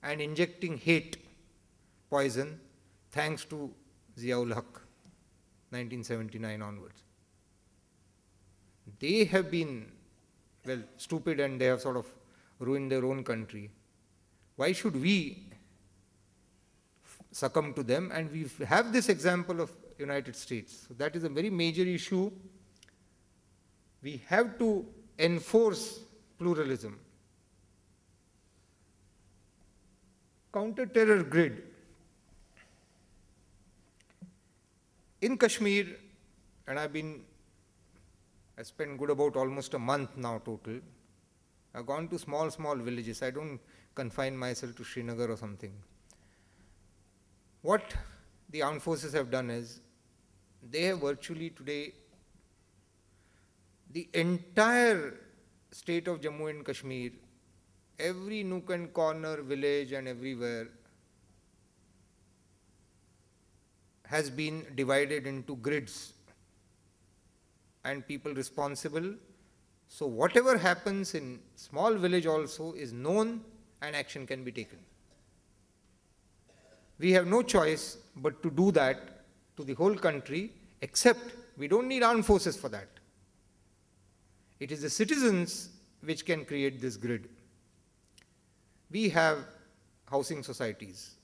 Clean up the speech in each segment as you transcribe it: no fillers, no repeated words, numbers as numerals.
and injecting hate poison thanks to Ziaul Haq, 1979 onwards. They have been, well, stupid, and they have sort of ruined their own country. Why should we succumb to them? And we have this example of United States. So that is a very major issue. We have to enforce pluralism. Counter-terror grid. In Kashmir, and I spent good about almost a month now total. I've gone to small villages. I don't confine myself to Srinagar or something. What the armed forces have done is, they have virtually today, the entire state of Jammu and Kashmir, every nook and corner, village and everywhere, has been divided into grids and people responsible. So whatever happens in small village also is known and action can be taken. We have no choice but to do that to the whole country, except we don't need armed forces for that. It is the citizens which can create this grid. We have housing societies.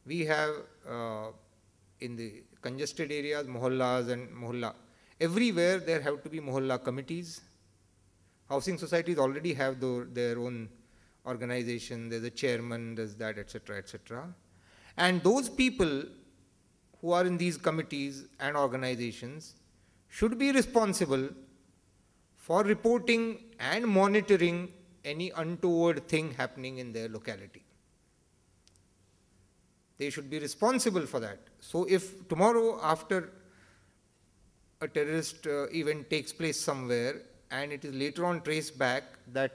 We have in the congested areas, mohallas and mohalla. Everywhere there have to be mohalla committees. Housing societies already have their own organization. There's a chairman, there's that, etc., etc. And those people who are in these committees and organizations should be responsible for reporting and monitoring any untoward thing happening in their locality. They should be responsible for that. So if tomorrow, after a terrorist event takes place somewhere and it is later on traced back that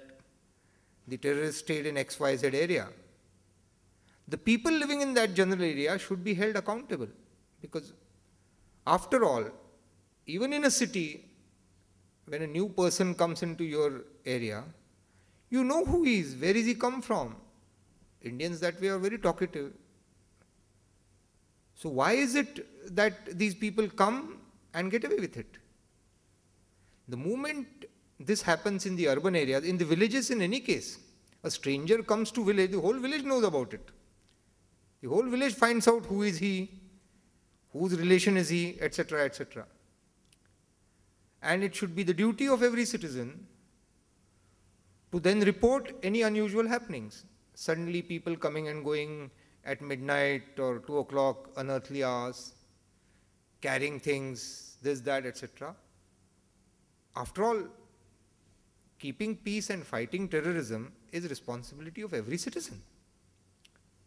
the terrorist stayed in XYZ area, the people living in that general area should be held accountable. Because after all, even in a city, when a new person comes into your area, you know who he is, where is he come from. Indians that way are very talkative. So why is it that these people come and get away with it? The moment this happens in the urban areas, in the villages in any case, a stranger comes to village, the whole village knows about it. The whole village finds out who is he, whose relation is he, etc., etc. And it should be the duty of every citizen to then report any unusual happenings. Suddenly people coming and going at midnight or 2 o'clock, unearthly hours, carrying things, this, that, etc. After all, keeping peace and fighting terrorism is responsibility of every citizen.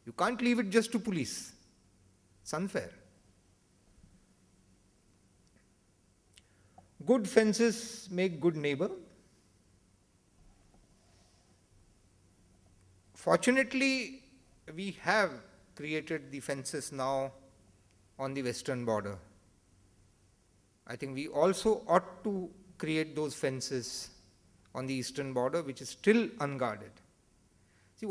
You can't leave it just to police. It's unfair. Good fences make good neighbor. Fortunately, we have created the fences now on the western border. I think we also ought to create those fences on the eastern border, which is still unguarded. See,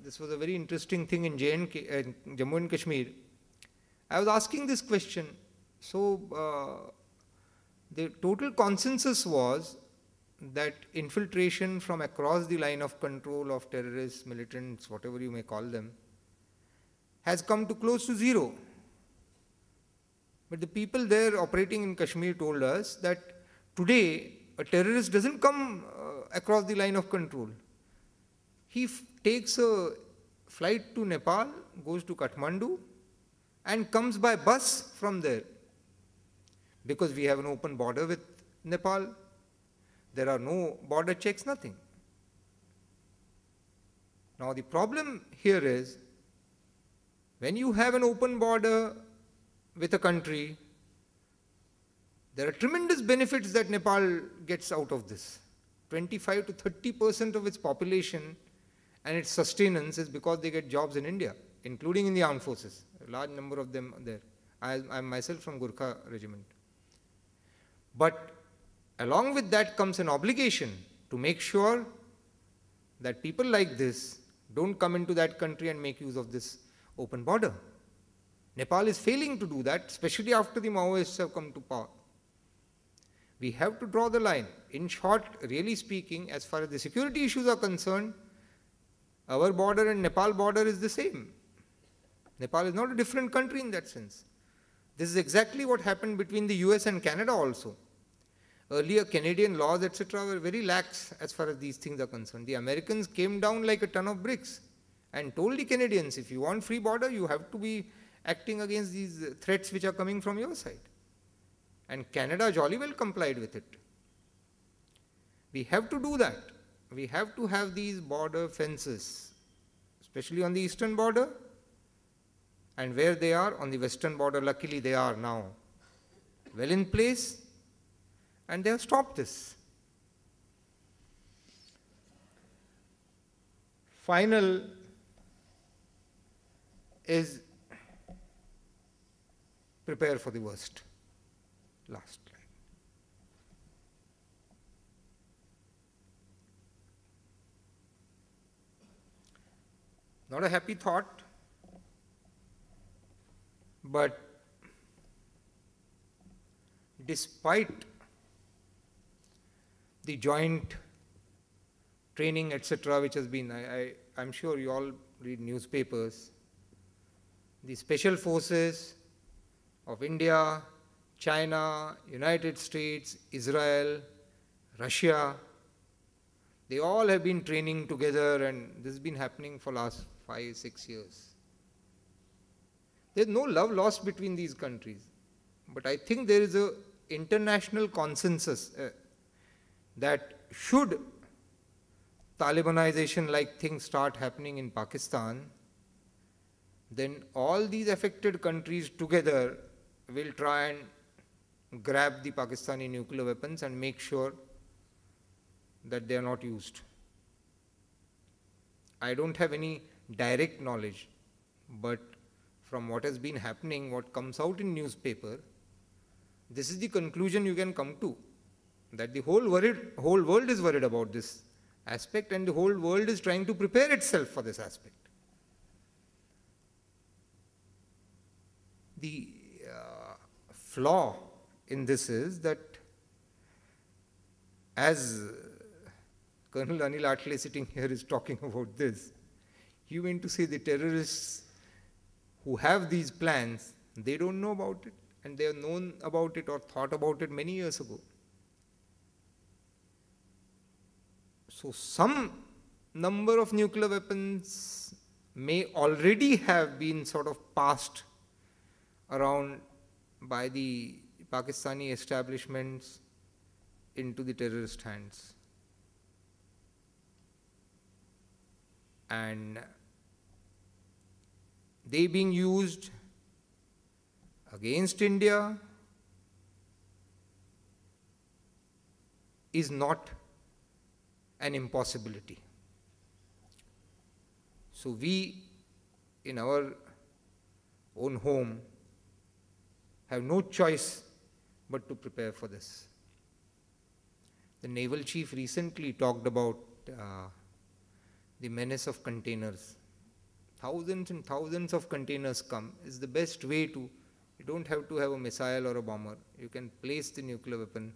this was a very interesting thing in Jammu and Kashmir. I was asking this question. So, the total consensus was that infiltration from across the line of control of terrorists, militants, whatever you may call them, has come to close to zero. But the people there operating in Kashmir told us that today a terrorist doesn't come across the line of control. He takes a flight to Nepal, goes to Kathmandu, and comes by bus from there. Because we have an open border with Nepal, there are no border checks, nothing. Now the problem here is, when you have an open border with a country, there are tremendous benefits that Nepal gets out of this. 25 to 30% of its population and its sustenance is because they get jobs in India, including in the armed forces. A large number of them are there. I'm myself from Gurkha regiment. But along with that comes an obligation to make sure that people like this Don't come into that country and make use of this open border. Nepal is failing to do that, especially after the Maoists have come to power. We have to draw the line. In short, really speaking, as far as the security issues are concerned, our border and Nepal border is the same. Nepal is not a different country in that sense. This is exactly what happened between the US and Canada also. Earlier, Canadian laws, etc., were very lax as far as these things are concerned. The Americans came down like a ton of bricks and told the Canadians, if you want free border, you have to be acting against these threats which are coming from your side. And Canada jolly well complied with it. We have to do that. We have to have these border fences, especially on the eastern border, and where they are on the western border, luckily they are now well in place, and they have stopped this. Final is prepare for the worst. Last line. Not a happy thought, but despite the joint training, etc., which has been, I'm sure you all read newspapers, the special forces of India, China, United States, Israel, Russia, they all have been training together, and this has been happening for the last 5-6 years. There's no love lost between these countries, but I think there is an international consensus that should Talibanization like things start happening in Pakistan, then all these affected countries together will try and grab the Pakistani nuclear weapons and make sure that they are not used. I don't have any direct knowledge, but from what has been happening, what comes out in newspaper, this is the conclusion you can come to, that the whole world is worried about this aspect, and the whole world is trying to prepare itself for this aspect. The flaw in this is that, as Colonel Anil Athale sitting here is talking about this, he went to say the terrorists who have these plans, they don't know about it, and they have known about it or thought about it many years ago. So some number of nuclear weapons may already have been sort of passed around by the Pakistani establishments into the terrorist hands. And they being used against India is not an impossibility. So we, in our own home, have no choice but to prepare for this. The naval chief recently talked about the menace of containers. Thousands and thousands of containers come. Is the best way to, you don't have to have a missile or a bomber. You can place the nuclear weapon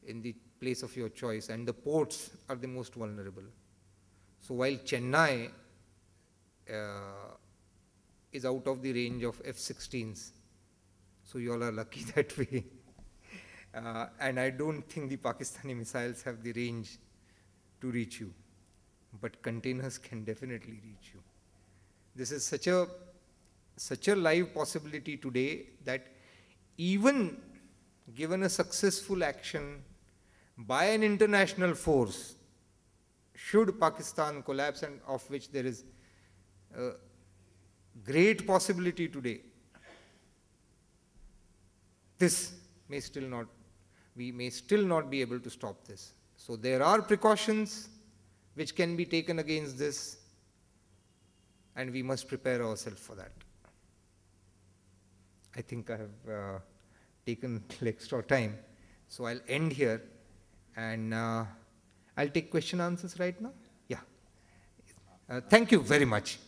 in the place of your choice, and the ports are the most vulnerable. So while Chennai is out of the range of F-16s, so you all are lucky that way. And I don't think the Pakistani missiles have the range to reach you, but containers can definitely reach you. This is such a live possibility today that even given a successful action by an international force, should Pakistan collapse, and of which there is a great possibility today, this may still not, we may still not be able to stop this. So there are precautions which can be taken against this, and we must prepare ourselves for that. I think I have taken extra time, so I'll end here, and I'll take question answers right now. Yeah. Thank you very much.